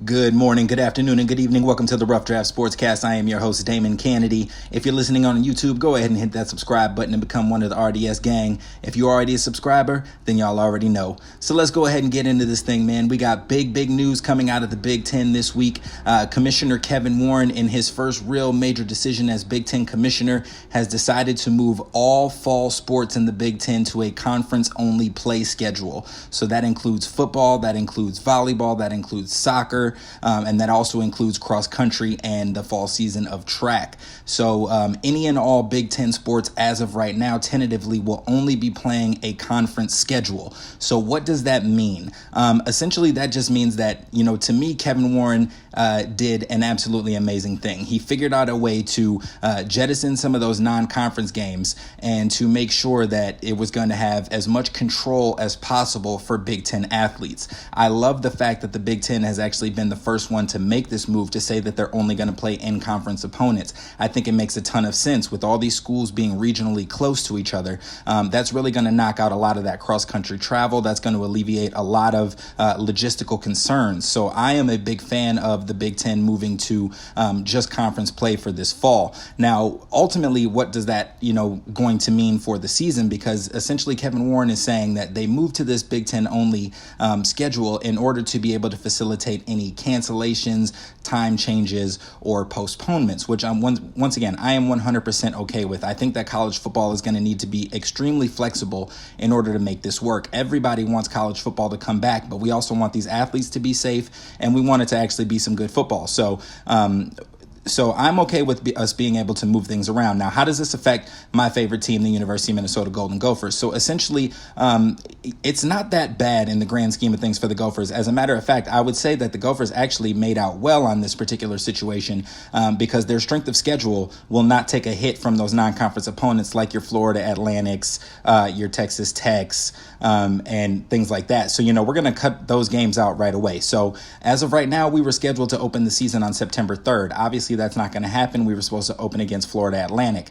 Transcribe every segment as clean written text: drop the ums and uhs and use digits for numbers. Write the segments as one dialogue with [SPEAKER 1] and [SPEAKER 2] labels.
[SPEAKER 1] Good morning, good afternoon, and good evening. Welcome to the Rough Draft Sportscast. I am your host, Damon Kennedy. If you're listening on YouTube, go ahead and hit that subscribe button and become one of the RDS gang. If you're already a subscriber, then y'all already know. So let's go ahead and get into this thing, man. We got big news coming out of the Big Ten this week. Commissioner Kevin Warren, in his first real major decision as Big Ten commissioner, has decided to move all fall sports in the Big Ten to a conference-only play schedule. So that includes football, that includes volleyball, that includes soccer, and that also includes cross country and the fall season of track. So any and all Big Ten sports as of right now tentatively will only be playing a conference schedule. So what does that mean? Essentially, that just means that, to me, Kevin Warren did an absolutely amazing thing. He figured out a way to jettison some of those non-conference games and to make sure that it was going to have as much control as possible for Big Ten athletes. I love the fact that the Big Ten has actually been the first one to make this move to say that they're only going to play in-conference opponents. I think it makes a ton of sense with all these schools being regionally close to each other. That's really going to knock out a lot of that cross-country travel. That's going to alleviate a lot of logistical concerns. So I am a big fan of the Big Ten moving to just conference play for this fall. Now, ultimately, what does that, going to mean for the season? Because essentially Kevin Warren is saying that they moved to this Big Ten only schedule in order to be able to facilitate any cancellations, time changes, or postponements, which once again, I am 100% okay with. I think that college football is going to need to be extremely flexible in order to make this work. Everybody wants college football to come back, but we also want these athletes to be safe, and we want it to actually be some good football. So I'm okay with us being able to move things around. Now, how does this affect my favorite team, the University of Minnesota Golden Gophers? So essentially, it's not that bad in the grand scheme of things for the Gophers. As a matter of fact, I would say that the Gophers actually made out well on this particular situation because their strength of schedule will not take a hit from those non-conference opponents like your Florida Atlantics, your Texas Techs, and things like that. So, we're going to cut those games out right away. So as of right now, we were scheduled to open the season on September 3rd. Obviously, that's not going to happen. We were supposed to open against Florida Atlantic.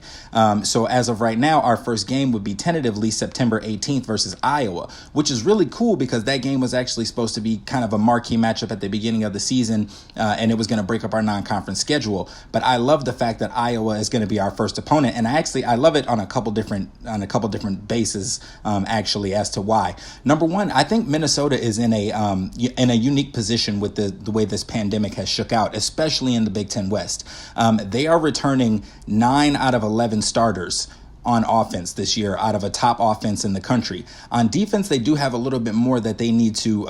[SPEAKER 1] So as of right now, our first game would be tentatively September 18th versus Iowa, which is really cool because that game was actually supposed to be kind of a marquee matchup at the beginning of the season, and it was going to break up our non-conference schedule. But I love the fact that Iowa is going to be our first opponent, and I love it on a couple different bases, actually, as to why. Number one, I think Minnesota is in a unique position with the way this pandemic has shook out, especially in the Big Ten West. They are returning 9 out of 11 starters on offense this year out of a top offense in the country. On defense, they do have a little bit more that they need to,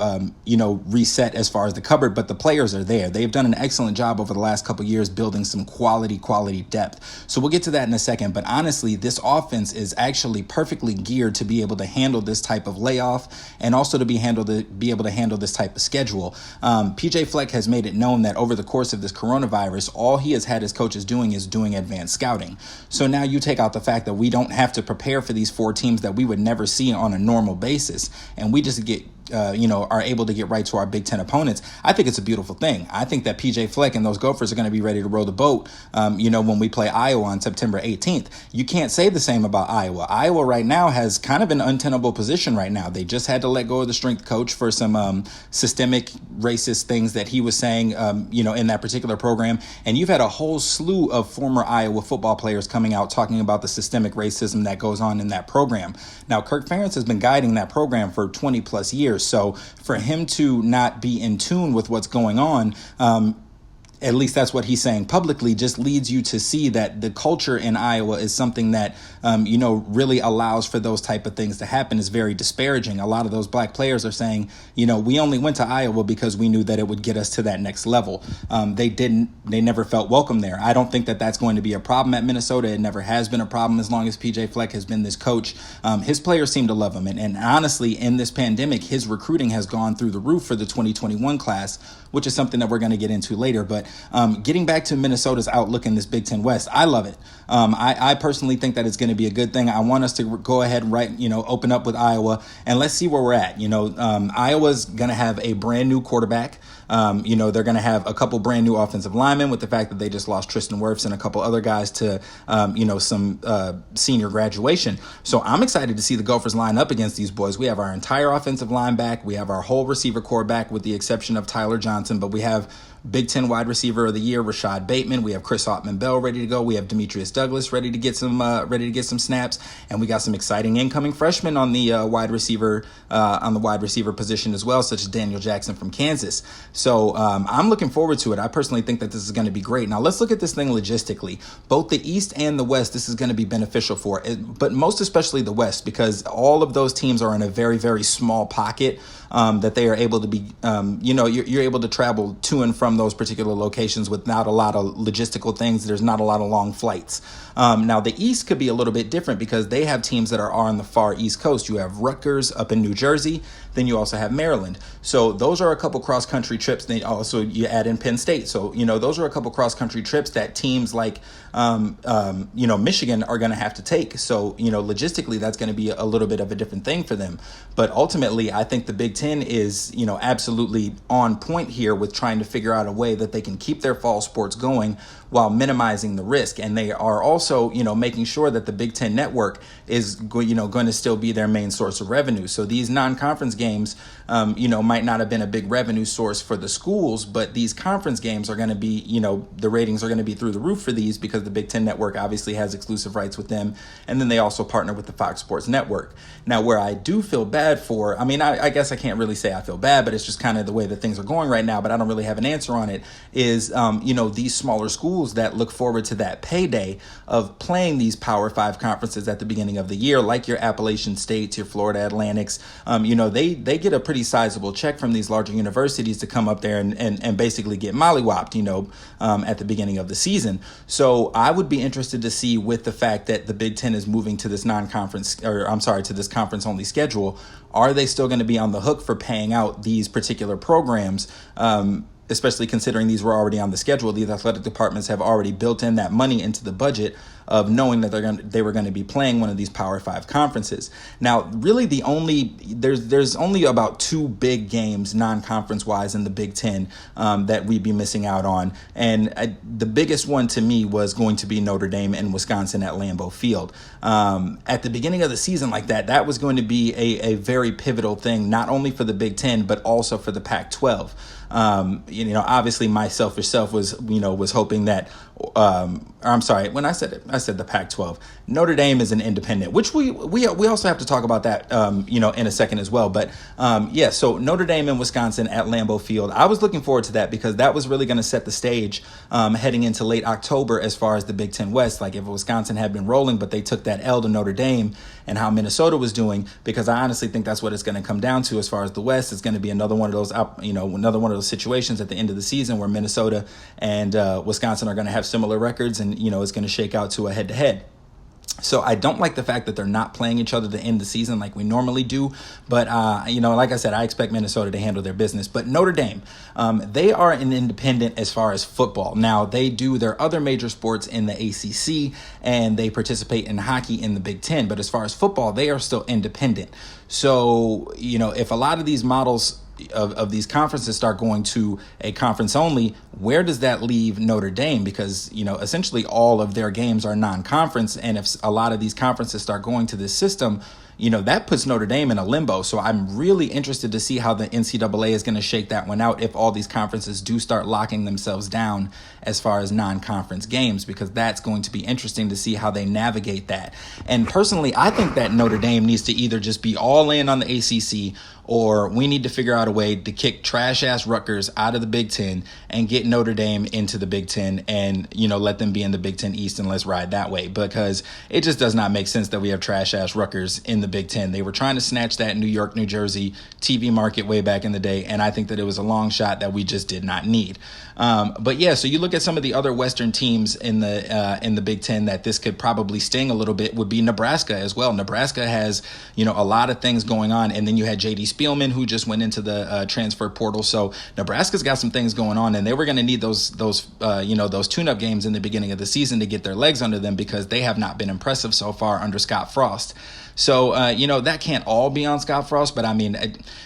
[SPEAKER 1] reset as far as the cupboard, but the players are there. They've done an excellent job over the last couple years building some quality depth. So we'll get to that in a second. But honestly, this offense is actually perfectly geared to be able to handle this type of layoff and also to be able to handle this type of schedule. PJ Fleck has made it known that over the course of this coronavirus, all he has had his coaches doing is doing advanced scouting. So now you take out the fact that we don't have to prepare for these 4 teams that we would never see on a normal basis, and we just get are able to get right to our Big Ten opponents. I think it's a beautiful thing. I think that PJ Fleck and those Gophers are going to be ready to row the boat, when we play Iowa on September 18th. You can't say the same about Iowa. Iowa right now has kind of an untenable position right now. They just had to let go of the strength coach for some systemic racist things that he was saying, in that particular program. And you've had a whole slew of former Iowa football players coming out talking about the systemic racism that goes on in that program. Now, Kirk Ferentz has been guiding that program for 20 plus years. So for him to not be in tune with what's going on, at least that's what he's saying publicly, just leads you to see that the culture in Iowa is something that, really allows for those type of things to happen. Is very disparaging. A lot of those black players are saying, we only went to Iowa because we knew that it would get us to that next level. They never felt welcome there. I don't think that that's going to be a problem at Minnesota. It never has been a problem as long as PJ Fleck has been this coach. His players seem to love him. And honestly, in this pandemic, his recruiting has gone through the roof for the 2021 class, which is something that we're going to get into later. But getting back to Minnesota's outlook in this Big Ten West, I love it. I personally think that it's going to be a good thing. I want us to go ahead and open up with Iowa, and let's see where we're at. Iowa's going to have a brand new quarterback. They're going to have a couple brand new offensive linemen with the fact that they just lost Tristan Wirfs and a couple other guys to, some senior graduation. So I'm excited to see the Gophers line up against these boys. We have our entire offensive line back. We have our whole receiver core back with the exception of Tyler Johnson, but we have Big Ten wide receiver of the year, Rashad Bateman. We have Chris Ottman-Bell ready to go. We have Demetrius Douglas ready to get some snaps, and we got some exciting incoming freshmen on the wide receiver position as well, such as Daniel Jackson from Kansas. So I'm looking forward to it. I personally think that this is going to be great. Now let's look at this thing logistically. Both the East and the West, this is going to be beneficial for it, but most especially the West, because all of those teams are in a very, very small pocket that they are able to be. You're able to travel to and from those particular locations with not a lot of logistical things. There's not a lot of long flights. Now, the East could be a little bit different because they have teams that are on the far East Coast. You have Rutgers up in New Jersey. Then you also have Maryland. So those are a couple cross-country trips. Then also you add in Penn State. So, those are a couple cross-country trips that teams like, Michigan are going to have to take. So, logistically, that's going to be a little bit of a different thing for them. But ultimately, I think the Big Ten is, absolutely on point here with trying to figure out a way that they can keep their fall sports going while minimizing the risk. And they are also, making sure that the Big Ten network is, going to still be their main source of revenue. So these non-conference games, might not have been a big revenue source for the schools, but these conference games are going to be, the ratings are going to be through the roof for these because the Big Ten network obviously has exclusive rights with them. And then they also partner with the Fox Sports Network. Now, where I do feel bad for, I guess I can't really say I feel bad, but it's just kind of the way that things are going right now, but I don't really have an answer on it, is, these smaller schools that look forward to that payday of playing these Power 5 conferences at the beginning of the year, like your Appalachian States, your Florida Atlantics, they get a pretty sizable check from these larger universities to come up there and basically get mollywopped, at the beginning of the season. So I would be interested to see, with the fact that the Big Ten is moving to this to this conference-only schedule, are they still going to be on the hook for paying out these particular programs? Especially considering these were already on the schedule. These athletic departments have already built in that money into the budget of knowing that they were going to be playing one of these Power 5 conferences. Now, really there's only about 2 big games non-conference wise in the Big Ten that we'd be missing out on. And the biggest one to me was going to be Notre Dame and Wisconsin at Lambeau Field. At the beginning of the season like that was going to be a very pivotal thing, not only for the Big Ten, but also for the Pac-12. Obviously my selfish self was hoping that, when I said the Pac-12. Notre Dame is an independent, which we also have to talk about that, in a second as well. But so Notre Dame and Wisconsin at Lambeau Field, I was looking forward to that because that was really going to set the stage heading into late October as far as the Big Ten West. Like if Wisconsin had been rolling, but they took that L to Notre Dame, and how Minnesota was doing, because I honestly think that's what it's going to come down to as far as the West. It's going to be another one of those situations at the end of the season where Minnesota and Wisconsin are going to have similar records, and it's going to shake out to a head-to-head. So I don't like the fact that they're not playing each other to end the season like we normally do. But, like I said, I expect Minnesota to handle their business. But Notre Dame, they are an independent as far as football. Now, they do their other major sports in the ACC, and they participate in hockey in the Big Ten. But as far as football, they are still independent. So, if a lot of these models of these conferences start going to a conference only, where does that leave Notre Dame? Because, essentially all of their games are non-conference. And if a lot of these conferences start going to this system, that puts Notre Dame in a limbo. So I'm really interested to see how the NCAA is going to shake that one out if all these conferences do start locking themselves down as far as non-conference games, because that's going to be interesting to see how they navigate that. And personally, I think that Notre Dame needs to either just be all in on the ACC, or we need to figure out a way to kick trash-ass Rutgers out of the Big Ten and get Notre Dame into the Big Ten and, let them be in the Big Ten East, and let's ride that way, because it just does not make sense that we have trash-ass Rutgers in the Big Ten. They were trying to snatch that New York, New Jersey TV market way back in the day, and I think that it was a long shot that we just did not need. So you look at some of the other Western teams in the Big Ten that this could probably sting a little bit would be Nebraska as well. Nebraska has, a lot of things going on, and then you had J.D. Spielman, who just went into the transfer portal. So Nebraska's got some things going on, and they were going to need those tune-up games in the beginning of the season to get their legs under them, because they have not been impressive so far under Scott Frost. So, that can't all be on Scott Frost, but I mean,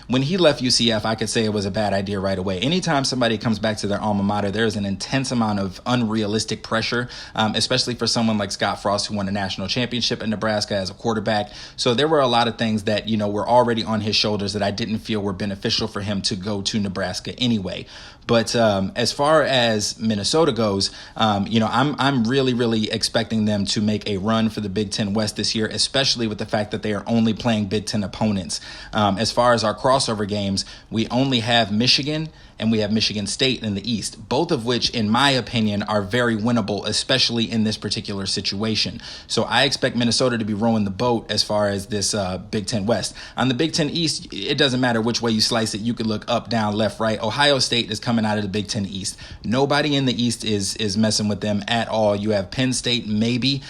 [SPEAKER 1] when he left UCF, I could say it was a bad idea right away. Anytime somebody comes back to their alma mater, there's an intense amount of unrealistic pressure, especially for someone like Scott Frost, who won a national championship in Nebraska as a quarterback. So there were a lot of things that, were already on his shoulders that I didn't feel were beneficial for him to go to Nebraska anyway. But as far as Minnesota goes, I'm really, really expecting them to make a run for the Big Ten West this year, especially with the fact that they are only playing Big Ten opponents. As far as our crossover games, we only have Michigan and we have Michigan State in the East, both of which, in my opinion, are very winnable, especially in this particular situation. So I expect Minnesota to be rowing the boat as far as this Big Ten West. On the Big Ten East, it doesn't matter which way you slice it. You could look up, down, left, right. Ohio State is coming out of the Big Ten East. Nobody in the East is messing with them at all. You have Penn State, maybe.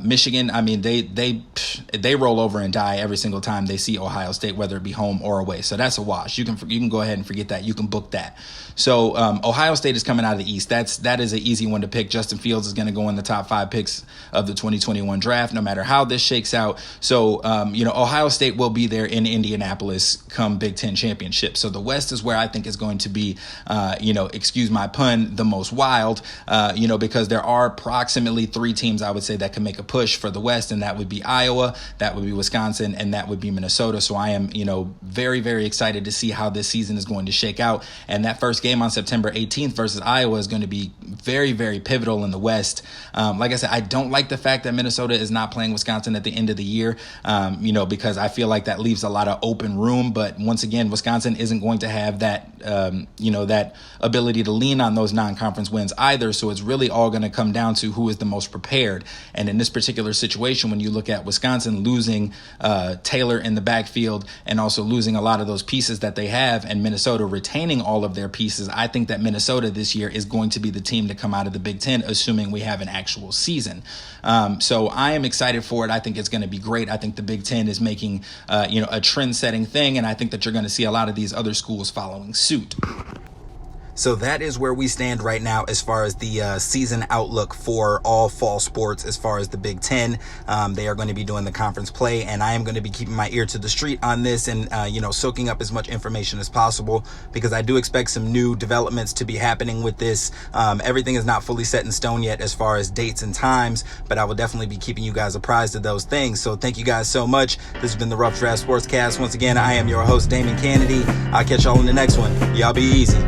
[SPEAKER 1] Michigan, I mean, they roll over and die every single time they see Ohio State, whether it be home or away. So that's a wash. You can go ahead and forget that. You can book that. So Ohio State is coming out of the East. That is an easy one to pick. Justin Fields is going to go in the top 5 picks of the 2021 draft, no matter how this shakes out. So, Ohio State will be there in Indianapolis come Big Ten championship. So the West is where I think is going to be, excuse my pun, the most wild, because there are approximately 3 teams I would say that can make a push for the West, and that would be Iowa, that would be Wisconsin, and that would be Minnesota. So I am, very, very excited to see how this season is going to shake out. And that first game on September 18th versus Iowa is going to be very, very pivotal in the West. Like I said, I don't like the fact that Minnesota is not playing Wisconsin at the end of the year, because I feel like that leaves a lot of open room. But once again, Wisconsin isn't going to have that, that ability to lean on those non-conference wins either. So it's really all going to come down to who is the most prepared. And in this particular situation, when you look at Wisconsin losing Taylor in the backfield and also losing a lot of those pieces that they have, and Minnesota retaining all of their pieces, I think that Minnesota this year is going to be the team to come out of the Big Ten, assuming we have an actual season. So I am excited for it. I think it's going to be great. I think the Big Ten is making, a trend-setting thing, and I think that you're going to see a lot of these other schools following suit. So that is where we stand right now as far as the season outlook for all fall sports. As far as the Big Ten, they are going to be doing the conference play, and I am going to be keeping my ear to the street on this and, soaking up as much information as possible, because I do expect some new developments to be happening with this. Everything is not fully set in stone yet as far as dates and times, but I will definitely be keeping you guys apprised of those things. So thank you guys so much. This has been the Rough Draft Sportscast. Once again, I am your host, Damon Kennedy. I'll catch y'all in the next one. Y'all be easy.